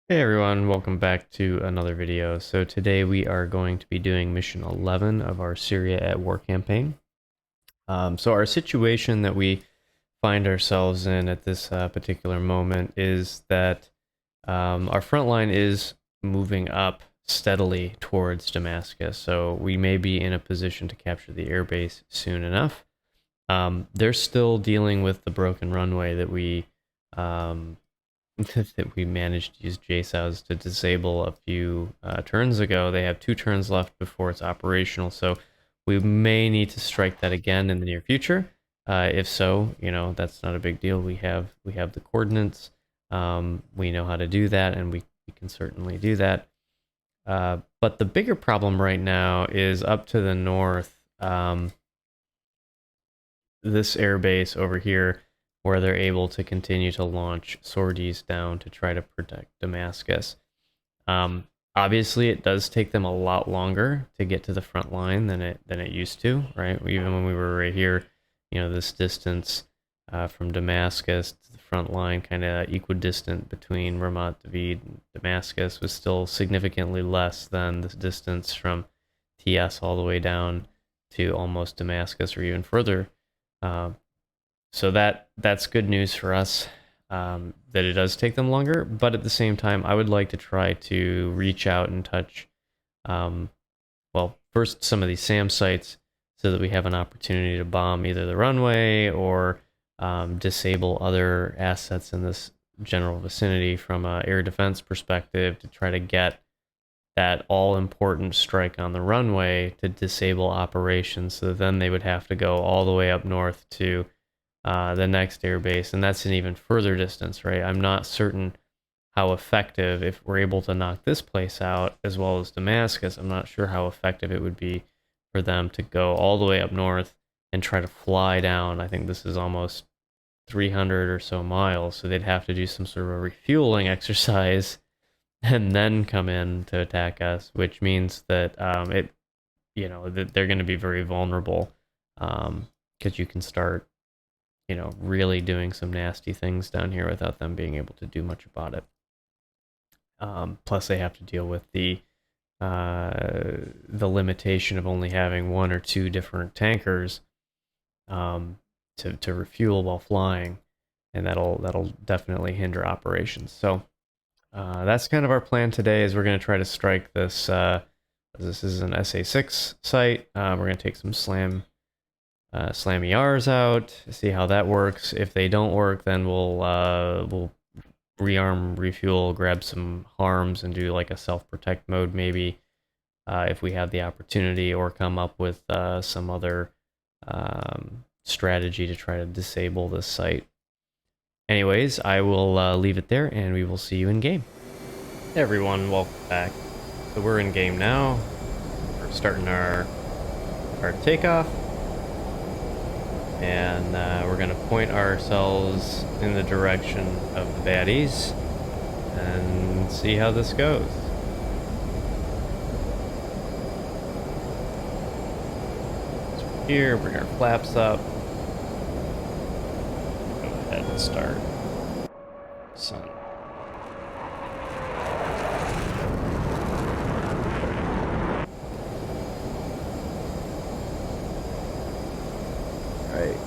Hey everyone, welcome back to another video. So today we are going to be doing mission 11 of our Syria at War campaign. So our situation that we find ourselves in at this particular moment is that our front line is moving up steadily towards Damascus. So we may be in a position to capture the airbase soon enough. They're still dealing with the broken runway that we that we managed to use JSOWs to disable a few turns ago. They have 2 turns left before it's operational, so we may need to strike that again in the near future. If so, you know, that's not a big deal. We have the coordinates. We know how to do that, and we can certainly do that. But the bigger problem right now is up to the north. This airbase over here, where they're able to continue to launch sorties down to try to protect Damascus. Obviously, it does take them a lot longer to get to the front line than it used to, right? Even when we were right here, you know, this distance from Damascus to the front line, kind of equidistant between Ramat David and Damascus, was still significantly less than the distance from Tiyas all the way down to almost Damascus or even further. So that's good news for us, that it does take them longer, but at the same time, I would like to try to reach out and touch, well, first some of these SAM sites so that we have an opportunity to bomb either the runway or disable other assets in this general vicinity from an air defense perspective to try to get that all-important strike on the runway to disable operations, so then they would have to go all the way up north to the next airbase, and that's an even further distance, right? I'm not certain how effective, if we're able to knock this place out as well as Damascus, I'm not sure how effective it would be for them to go all the way up north and try to fly down. I think this is almost 300 or so miles, so they'd have to do some sort of a refueling exercise and then come in to attack us, which means that that they're going to be very vulnerable, because you can start, you know, really doing some nasty things down here without them being able to do much about it. Plus, they have to deal with the limitation of only having 1 or 2 different tankers to refuel while flying, and that'll definitely hinder operations. So that's kind of our plan today. Is we're going to try to strike this. This is an SA6 site. We're going to take some slam ERs out, see how that works. If they don't work, then we'll rearm, refuel, grab some harms, and do like a self-protect mode maybe, if we have the opportunity, or come up with some other strategy to try to disable this site. Anyways, I will leave it there, and we will see you in game. Hey everyone, welcome back. So we're in game now. We're starting our takeoff, and we're going to point ourselves in the direction of the baddies and see how this goes. So here, bring our flaps up. Go ahead and start. Sun. Right.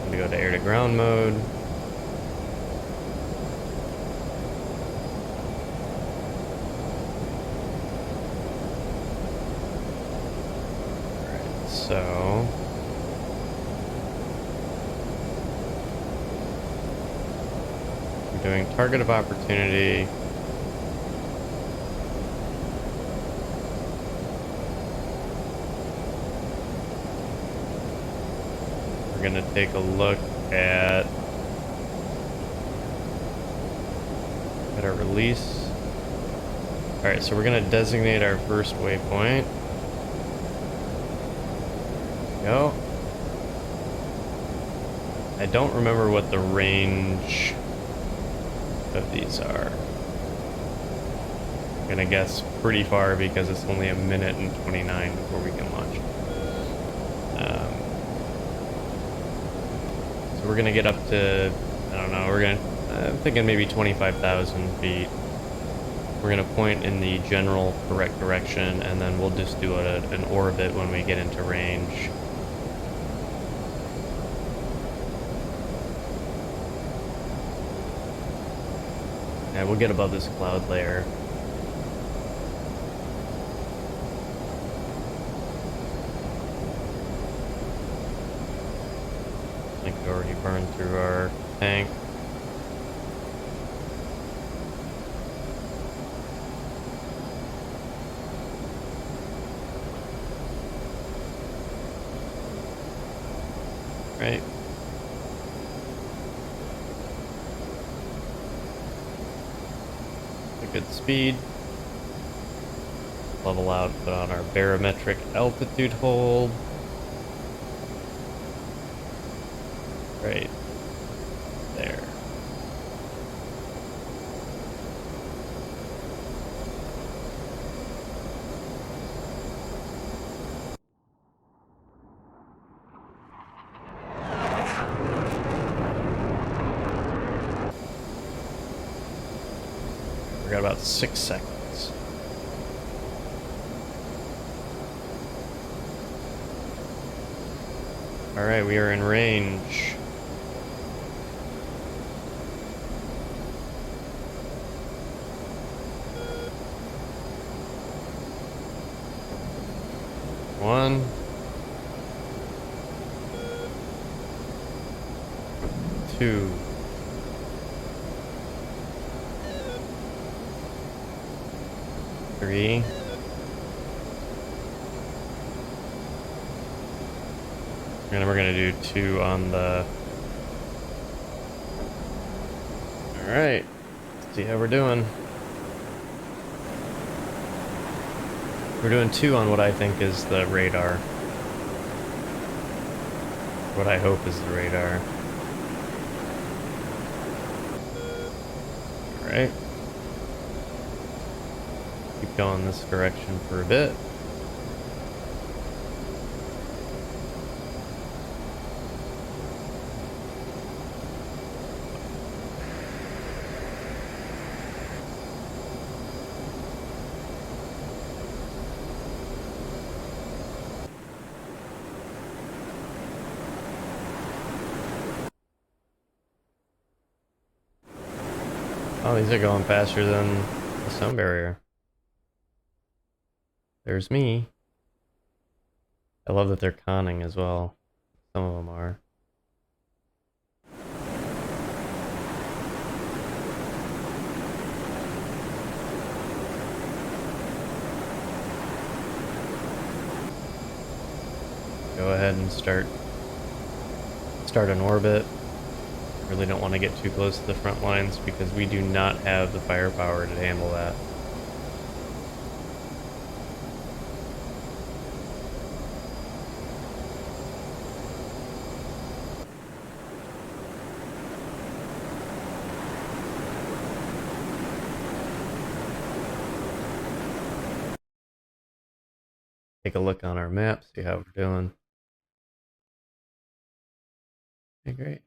I'm gonna go to air to ground mode. So we're doing target of opportunity. We're going to take a look at our release. Alright, so we're going to designate our first waypoint. Go. I don't remember what the range of these are. I'm gonna guess pretty far because it's only a minute and 29 before we can launch. So we're gonna get up to, I don't know, I'm thinking maybe 25,000 feet. We're gonna point in the general correct direction, and then we'll just do an orbit when we get into range. Yeah, we'll get above this cloud layer. I think we already burned through our tank. Right. A good speed. Level out, put on our barometric altitude hold. Right there. We got about 6 seconds. All right, we are in range. One, two, three, and we're gonna do 2 on the. All right, let's see how we're doing. We're doing 2 on what I think is the radar. What I hope is the radar. Alright. Keep going this direction for a bit. Oh, these are going faster than the sound barrier. There's me. I love that they're conning as well. Some of them are. Go ahead and start an orbit. Really don't want to get too close to the front lines because we do not have the firepower to handle that. Take a look on our map, see how we're doing. Okay, great.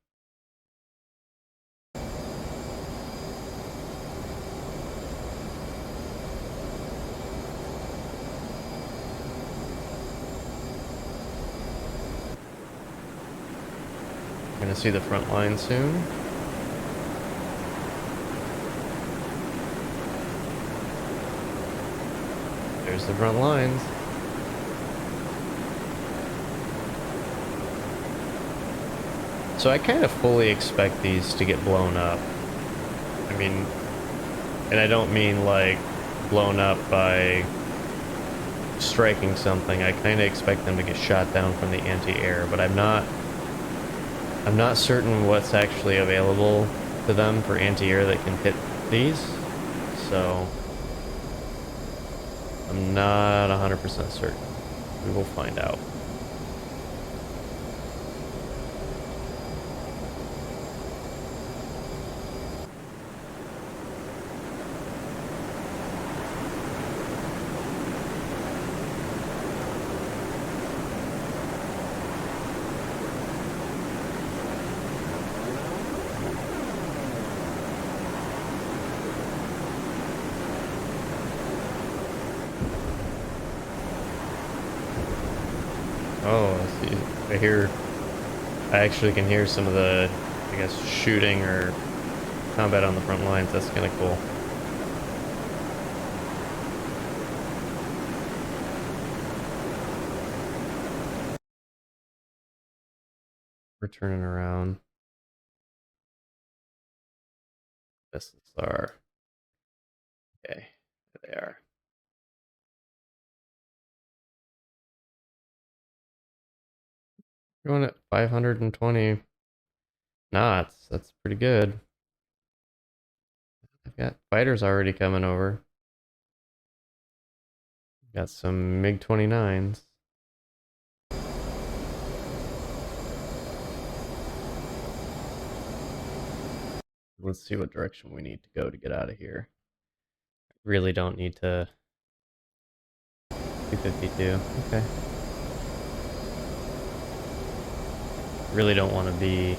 We're gonna see the front line soon. There's the front lines. So I kind of fully expect these to get blown up. I mean, and I don't mean like blown up by striking something. I kind of expect them to get shot down from the anti-air, but I'm not certain what's actually available to them for anti-air that can hit these. So I'm not 100% certain. We will find out. I actually can hear some of the, I guess, shooting or combat on the front lines. That's kind of cool. We're turning around. Missiles are okay. There they are. Going at 520 knots. That's pretty good. I've got fighters already coming over. Got some MiG-29s. Let's see what direction we need to go to get out of here. Really don't need to. 252. Okay. Really don't want to be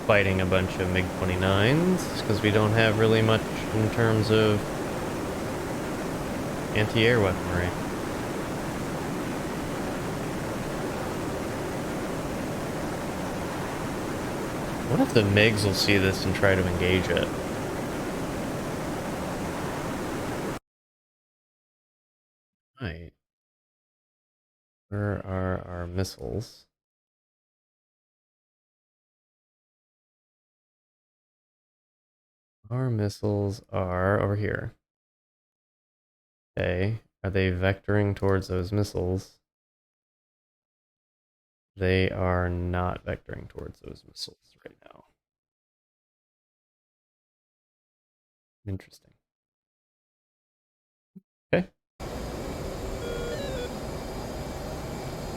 fighting a bunch of MiG-29s because we don't have really much in terms of anti-air weaponry. What if the MiGs will see this and try to engage it? Right. Where are our missiles? Our missiles are over here. Okay. Are they vectoring towards those missiles? They are not vectoring towards those missiles right now. Interesting. Okay.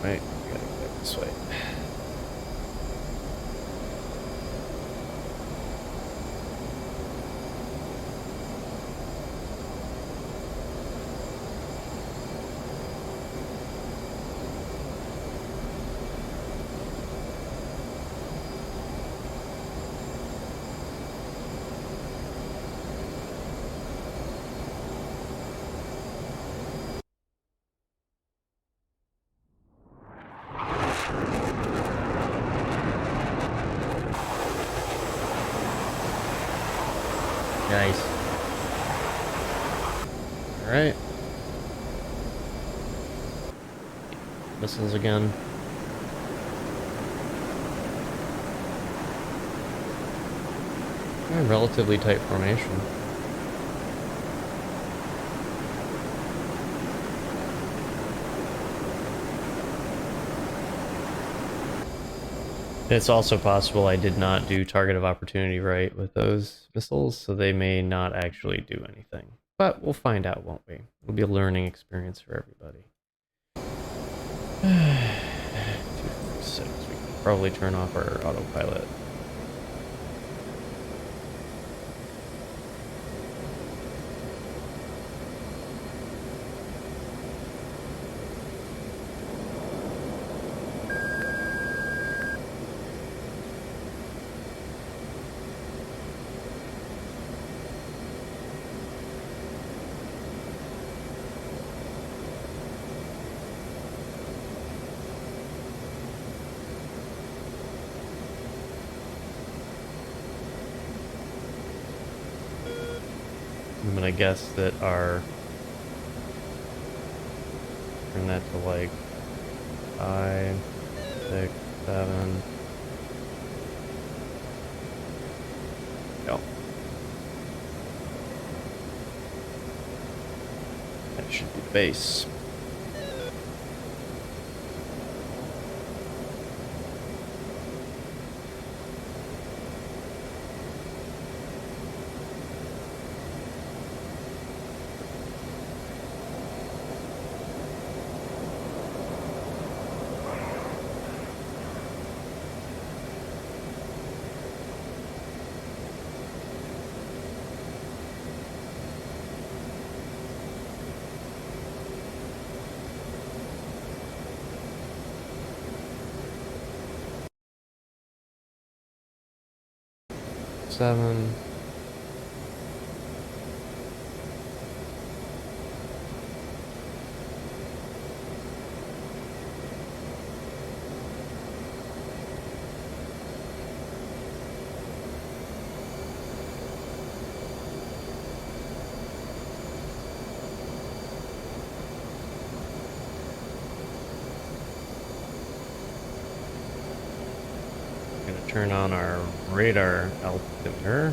Right, we gotta go back this way. Nice. Alright. Missiles again. Relatively tight formation. It's also possible I did not do target of opportunity right with those missiles, so they may not actually do anything. But we'll find out, won't we? It'll be a learning experience for everybody. 246. We can probably turn off our autopilot. I'm gonna guess that our turn that to like 5, 6, 7. Go. That should be the base. Seven. turn on our radar altimeter.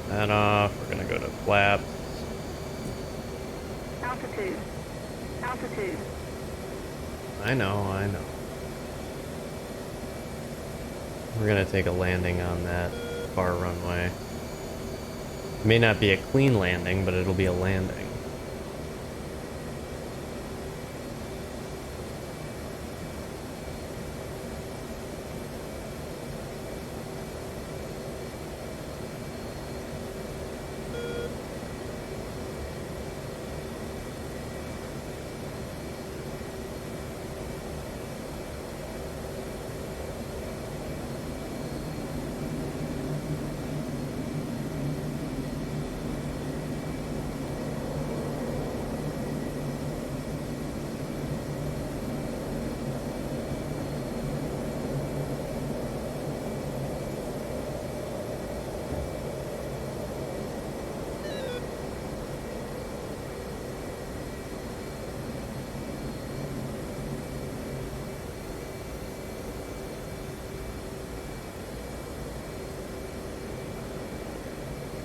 Turn that off. We're gonna go to flaps. Altitude. Altitude. I know. We're gonna take a landing on that far runway. It may not be a clean landing, but it'll be a landing.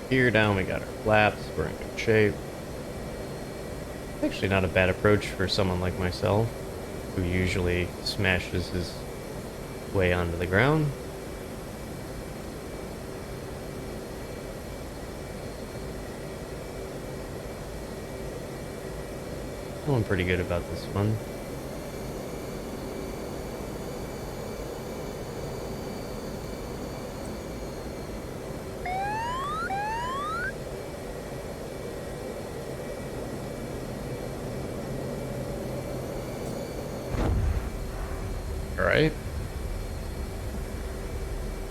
Gear down, we got our flaps, we're in good shape. Actually not a bad approach for someone like myself, who usually smashes his way onto the ground. Feeling pretty good about this one. Alright.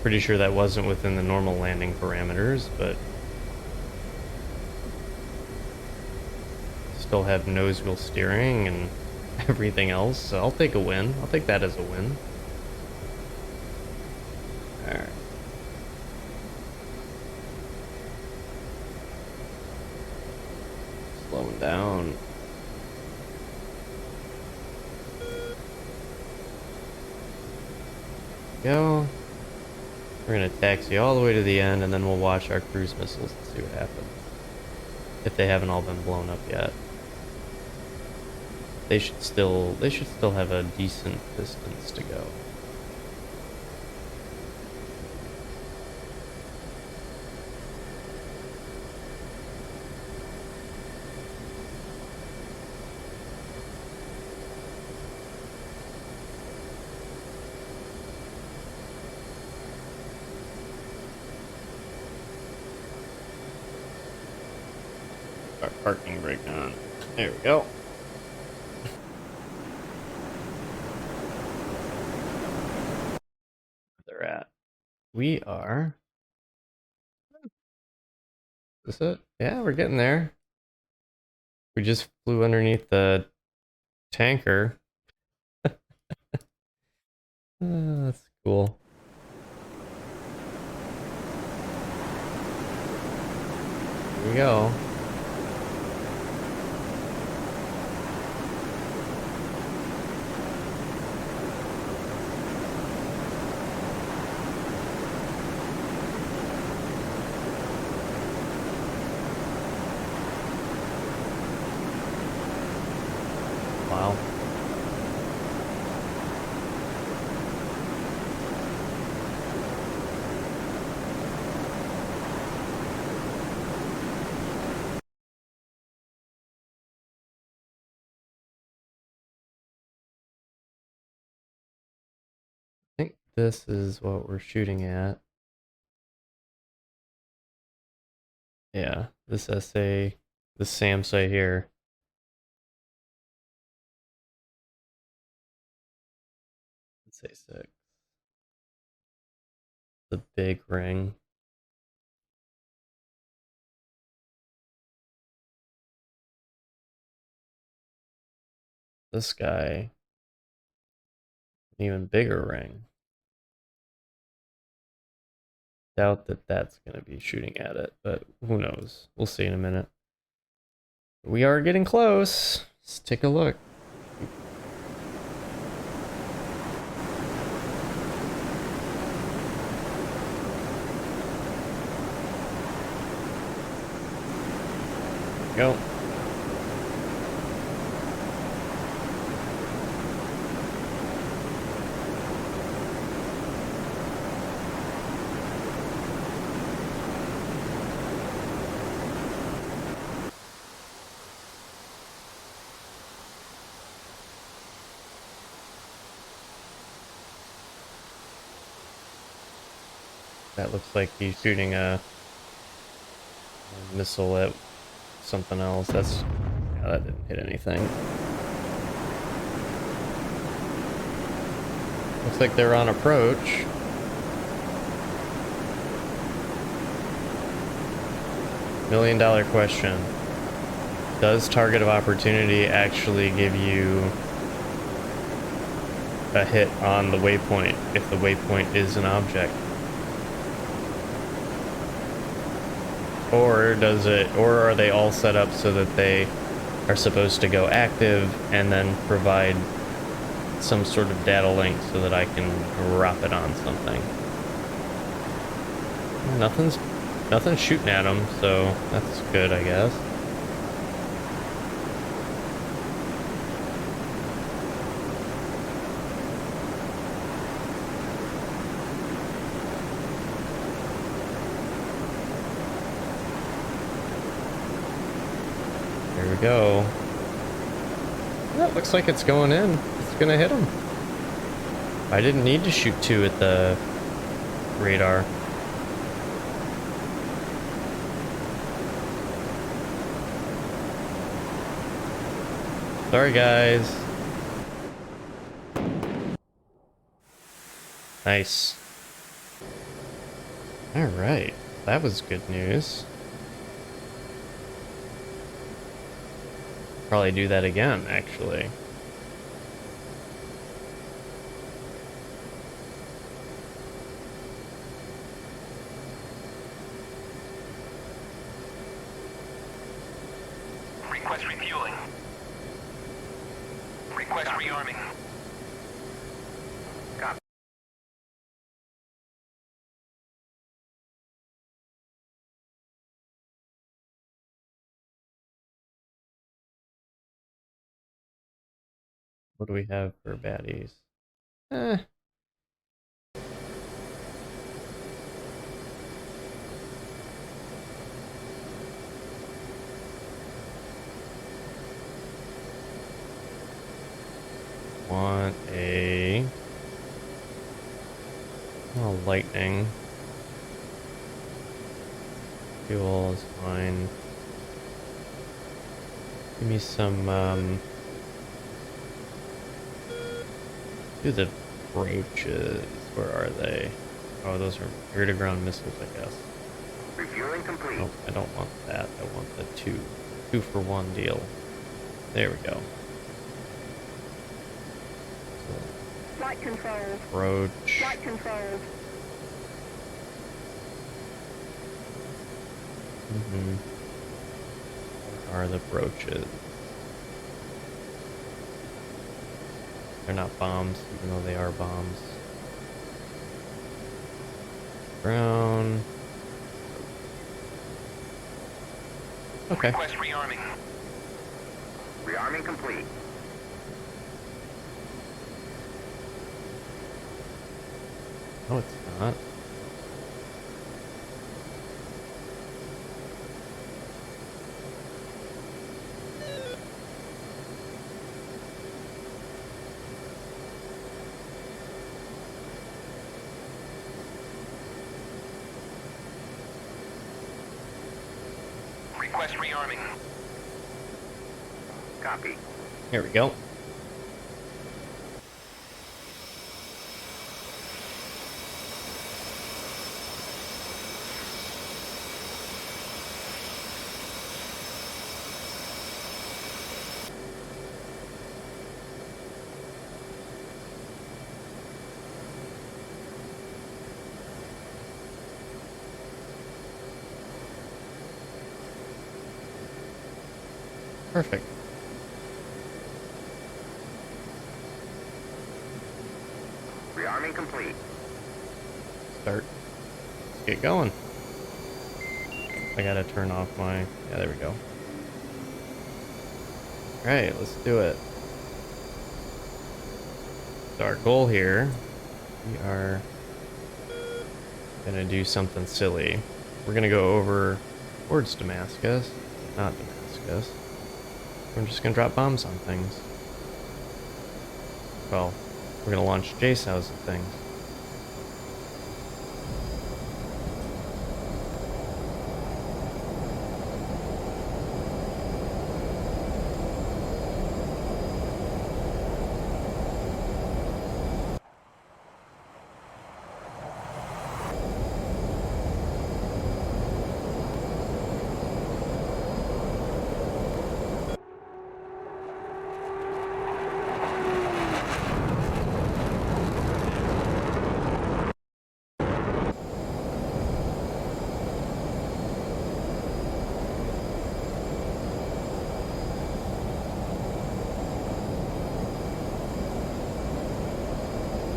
Pretty sure that wasn't within the normal landing parameters, but still have nose wheel steering and everything else, so I'll take a win. I'll take that as a win. Alright. Slowing down. Go. We're gonna taxi all the way to the end, and then we'll watch our cruise missiles and see what happens. If they haven't all been blown up yet. They should still have a decent distance to go. Our parking brake on. There we go. They're at. We are. Is this it? Yeah, we're getting there. We just flew underneath the tanker. That's cool. Here we go. Wow. I think this is what we're shooting at. Yeah, this SA, the SAM site here. Let's say 6. The big ring. This guy, an even bigger ring. Doubt that that's going to be shooting at it, but who knows? We'll see in a minute. We are getting close. Let's take a look. Go. That looks like he's shooting a missile at something else. That's, yeah, that didn't hit anything. Looks like they're on approach. $1,000,000 question. Does target of opportunity actually give you a hit on the waypoint if the waypoint is an object? Or does it, or are they all set up so that they are supposed to go active and then provide some sort of data link so that I can drop it on something? Nothing's shooting at them, so that's good, I guess. There we go. That looks like it's going in. It's gonna hit him. I didn't need to shoot 2 at the radar. Sorry, guys. Nice. All right, that was good news. Probably do that again, actually. Request refueling. Request rearming. Copy. What do we have for baddies? Eh. Want a lightning. Fuel is fine. Give me some do the brooches. Where are they? Oh, those are air-to-ground missiles, I guess. Refueling complete. Oh, I don't want that. I want the two for one deal. There we go. Flight controls. Approach. Flight controls. Where are the brooches? They're not bombs, even though they are bombs. Brown. Okay. Request rearming. Rearming complete. No, it's not. Request rearming. Copy. Here we go. Perfect. Rearming complete. Start. Let's get going. I gotta turn off my... Yeah, there we go. Alright, let's do it. So our goal here, we are gonna do something silly. We're gonna go over towards Damascus, but not Damascus. We're just gonna drop bombs on things. Well, we're gonna launch JSOWs and things.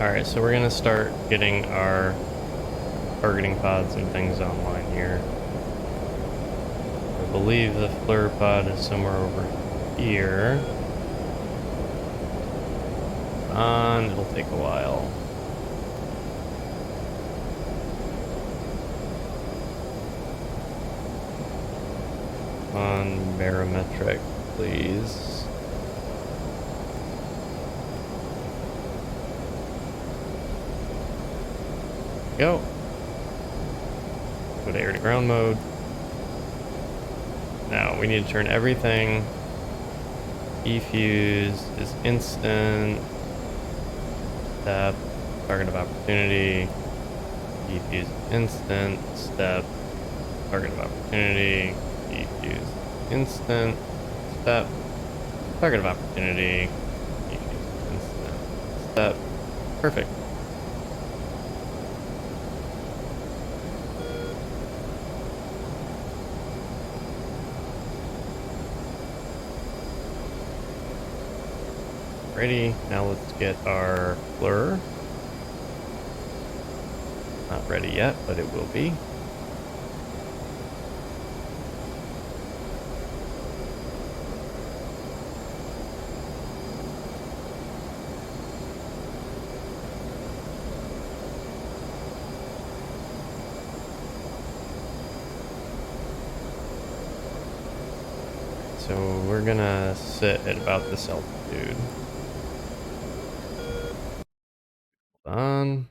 Alright, so we're gonna start getting our targeting pods and things online here. I believe the flare pod is somewhere over here. It'll take a while. On barometric, please. Go. Go to air to ground mode. Now we need to turn everything. Defuse is instant. Step. Target of opportunity. Defuse instant. Step. Target of opportunity. Defuse instant. Step. Target of opportunity. Defuse instant. Step. Perfect. Ready, now let's get our blur. Not ready yet, but it will be. So we're gonna sit at about this altitude. On.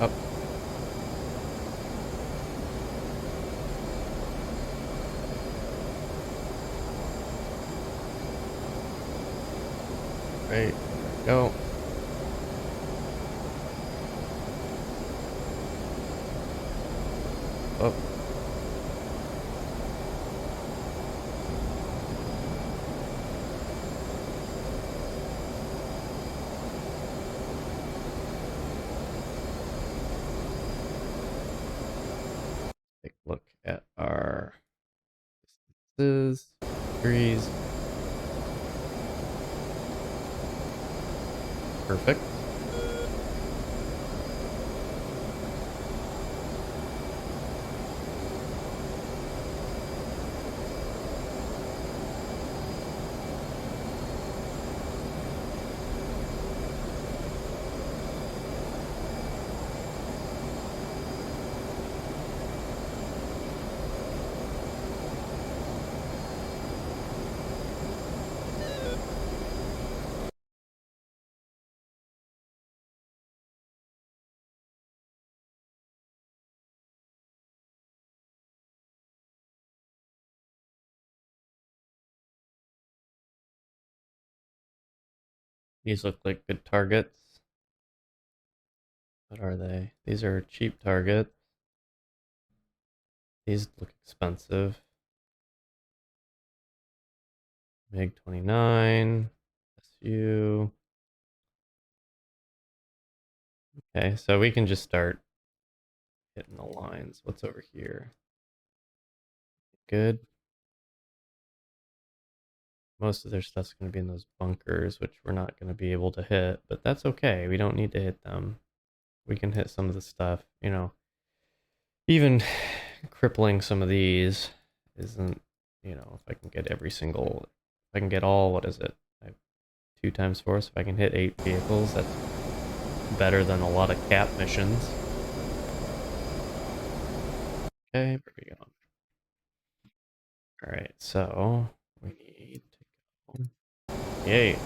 Up. Right, go. Up. Take a look at our distances, degrees. Perfect. These look like good targets. What are they? These are cheap targets. These look expensive. MiG-29, SU. Okay, so we can just start hitting the lines. What's over here? Good. Most of their stuff's going to be in those bunkers, which we're not going to be able to hit, but that's okay. We don't need to hit them. We can hit some of the stuff, you know. Even crippling some of these isn't, you know, if I can get every single, if I can get all, what is it? I have 2 times 4, so if I can hit 8 vehicles, that's better than a lot of cap missions. Okay, where we go? Alright, so we need to go. Yay.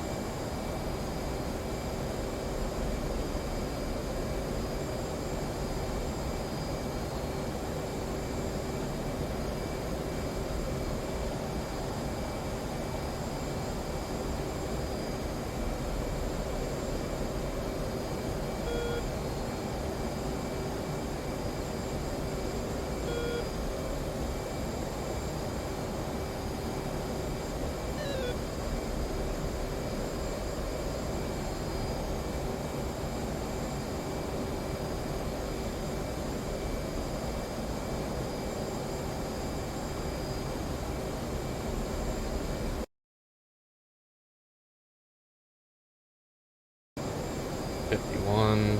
'51.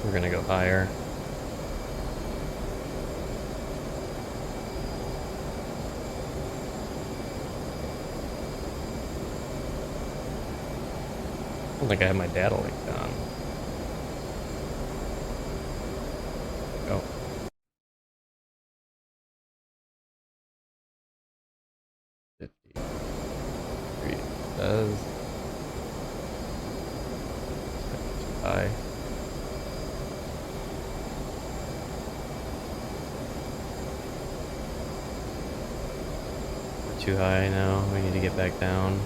We're gonna go higher. I don't think I have my data link on. Go. Does too high. We're too high now. We need to get back down.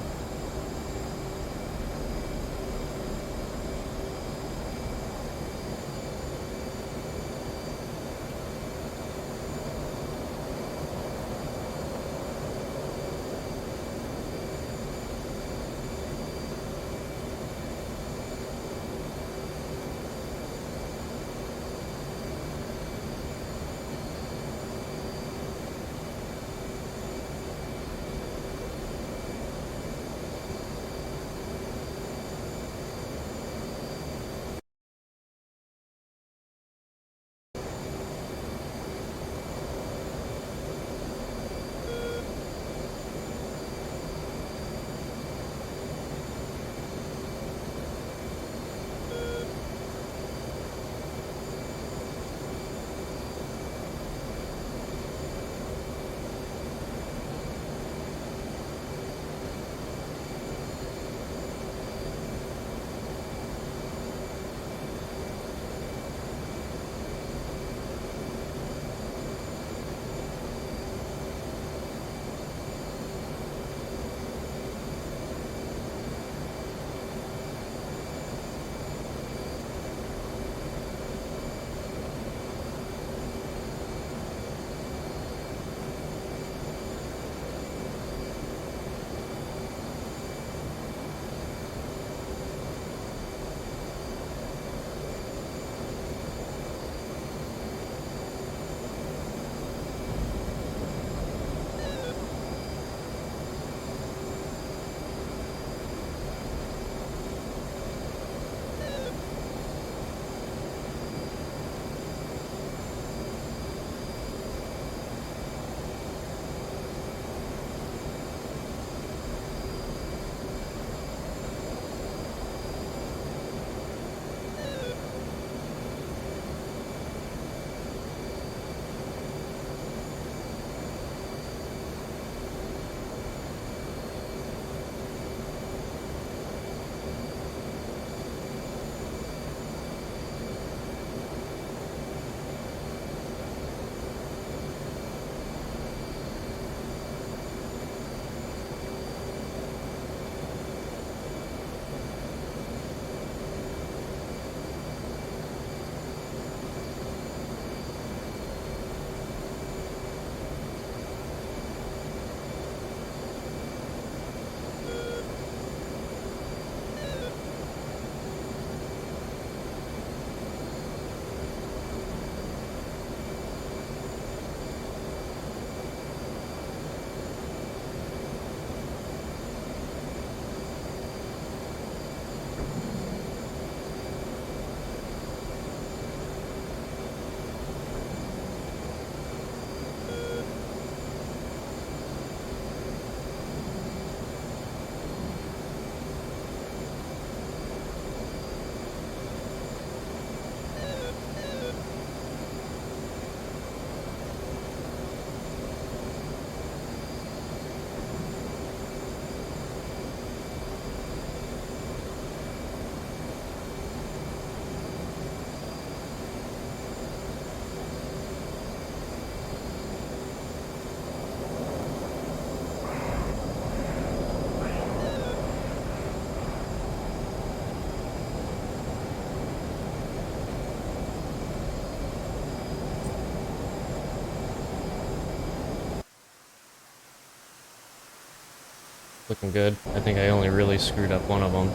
Looking good. I think I only really screwed up one of them.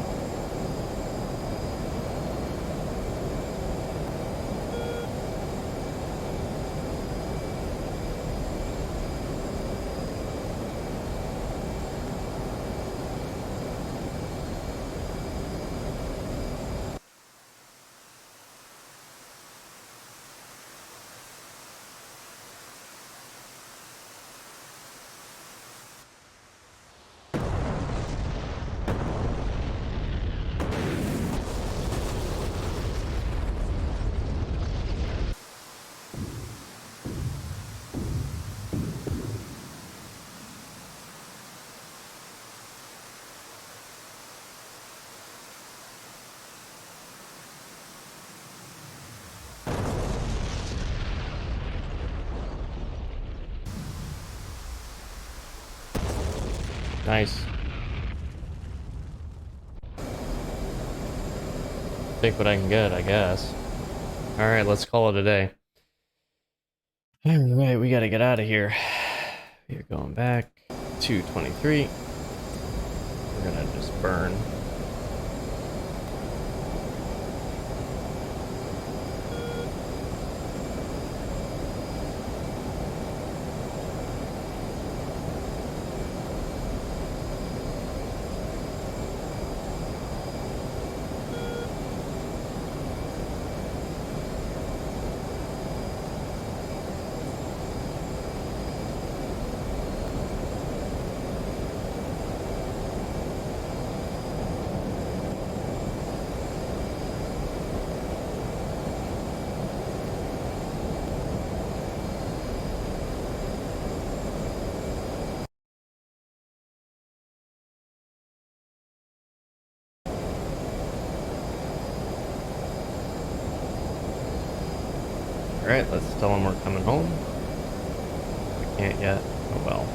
Nice. Take what I can get, I guess. Alright, let's call it a day. Alright, we gotta get out of here. We're going back to 23. We're gonna just burn. Alright, let's tell them we're coming home. We can't yet. Oh well.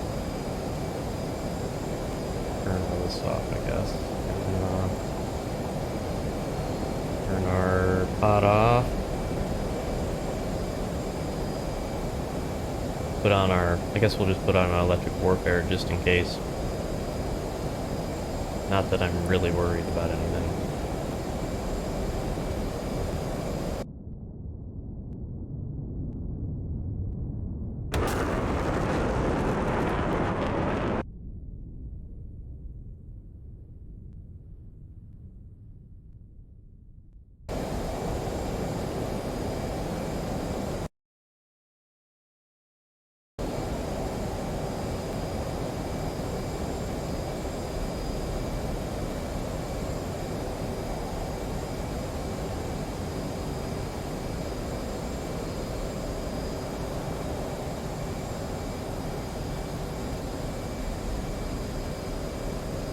Turn all this off, I guess. And, turn our pod off. Put on our... I guess we'll just put on our electric warfare just in case. Not that I'm really worried about anything.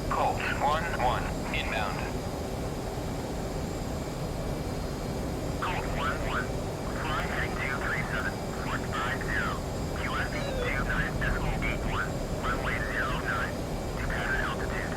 Colt 1-1, inbound. Colt 1-1, fly heading 237, 450, QSD 29.81, runway 09, to pattern altitude.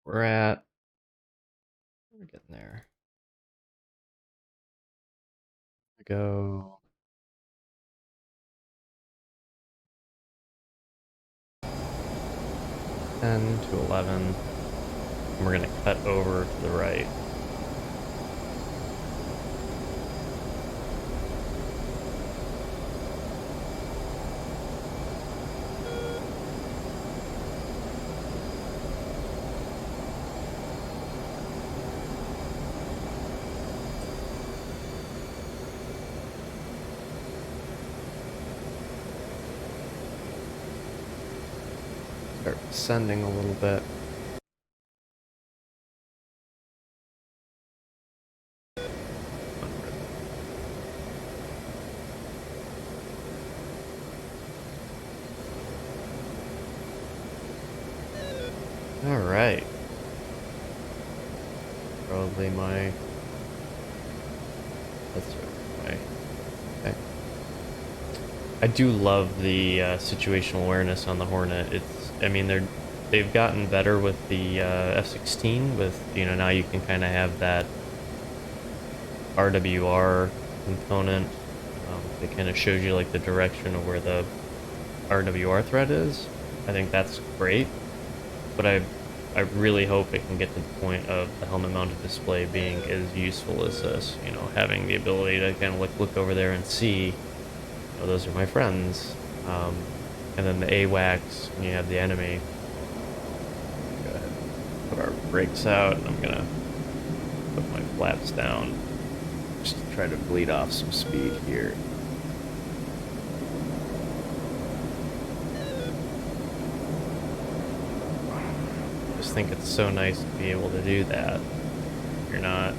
we're at. We're getting there. Go. 10 to 11. And we're going to cut over to the right. Start descending a little bit. Alright. Probably my... That's right. Okay. I do love the situational awareness on the Hornet. I mean, they've gotten better with the F-16. With now you can kind of have that RWR component. It kind of shows you like the direction of where the RWR threat is. I think that's great, but I really hope it can get to the point of the helmet-mounted display being as useful as this. Having the ability to kind of look over there and see. Those are my friends. And then the AWACS, when you have the enemy. Go ahead and put our brakes out, and I'm gonna put my flaps down just to try to bleed off some speed here. I just think it's so nice to be able to do that. You're not,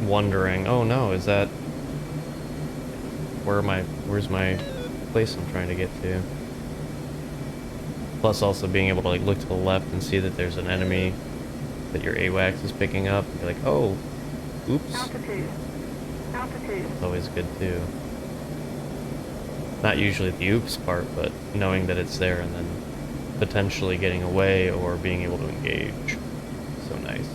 wondering, oh no, is that... Where's my place I'm trying to get to? Plus also being able to look to the left and see that there's an enemy that your AWACS is picking up. And be like, oh, oops. Altitude. It's always good too. Not usually the oops part, but knowing that it's there and then potentially getting away or being able to engage. So nice.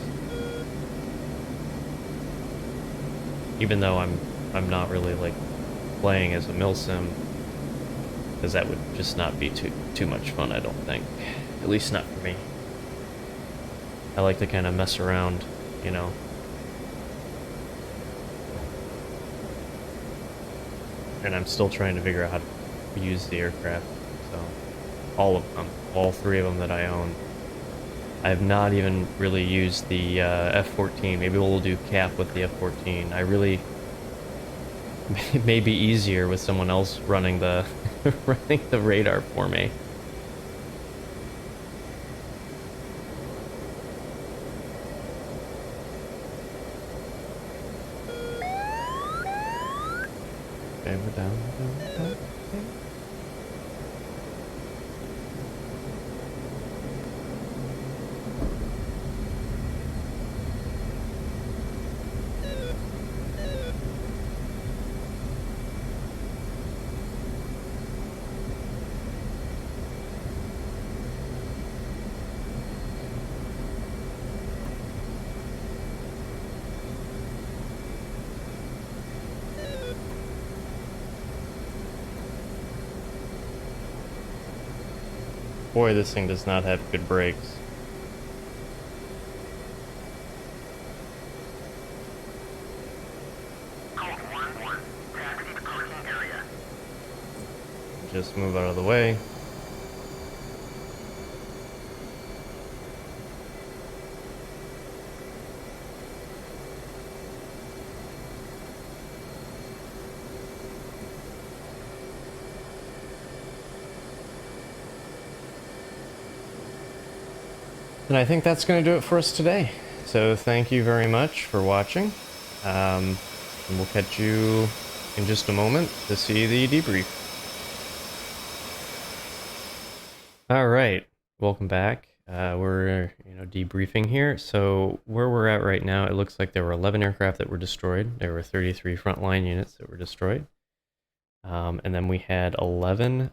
Even though I'm not really playing as a milsim, because that would just not be too much fun, I don't think. At least not for me. I like to kind of mess around, And I'm still trying to figure out how to use the aircraft. So, all of them, all three of them that I own. I have not even really used the F-14. Maybe we'll do cap with the F-14. I really... It may be easier with someone else running the running the radar for me. Okay, we're down. Okay. Boy, this thing does not have good brakes. Just move out of the way. And I think that's going to do it for us today. So thank you very much for watching. And we'll catch you in just a moment to see the debrief. All right, welcome back. We're debriefing here. So where we're at right now, it looks like there were 11 aircraft that were destroyed. There were 33 frontline units that were destroyed. And then we had 11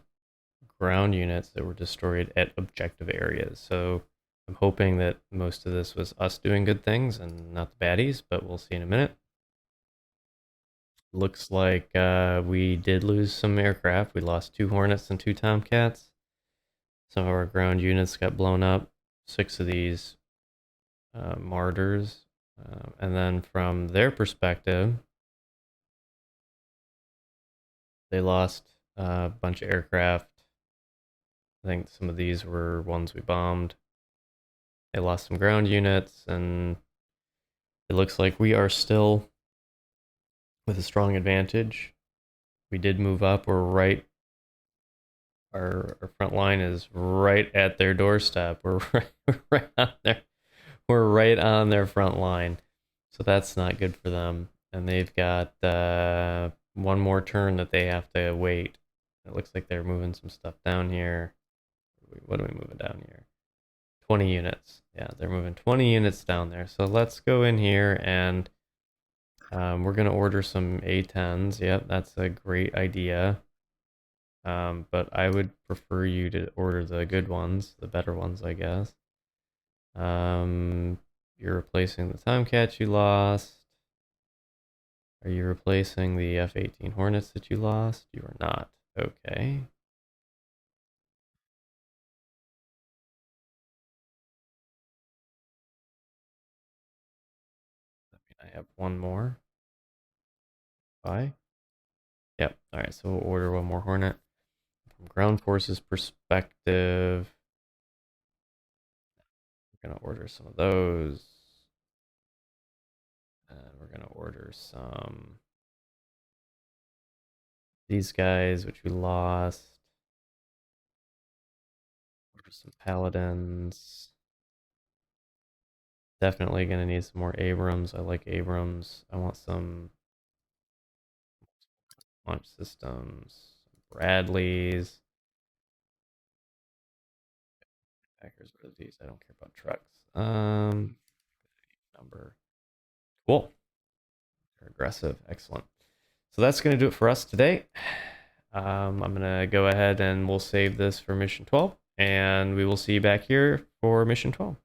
ground units that were destroyed at objective areas. So I'm hoping that most of this was us doing good things and not the baddies, but we'll see in a minute. Looks like we did lose some aircraft. We lost 2 Hornets and 2 Tomcats. Some of our ground units got blown up. 6 of these martyrs. And then from their perspective, they lost a bunch of aircraft. I think some of these were ones we bombed. They lost some ground units, and it looks like we are still with a strong advantage. We did move up. We're right. Our front line is right at their doorstep. We're right on there. We're right on their front line. So that's not good for them. And they've got one more turn that they have to wait. It looks like they're moving some stuff down here. What are we moving down here? 20 units. Yeah, they're moving 20 units down there. So let's go in here and we're going to order some A10s. Yep, that's a great idea. But I would prefer you to order the good ones, the better ones, I guess. You're replacing the Tomcats you lost. Are you replacing the F-18 Hornets that you lost? You are not. Okay. I have one more. Bye. Yep. All right. So we'll order one more Hornet. From ground forces perspective, we're gonna order some of those, and we're gonna order some these guys, which we lost. Order some paladins. Definitely gonna need some more Abrams. I like Abrams. I want some launch systems, Bradleys. Packers, what are these? I don't care about trucks. Number. Cool. They're aggressive. Excellent. So that's going to do it for us today. I'm going to go ahead and we'll save this for mission 12, and we will see you back here for mission 12.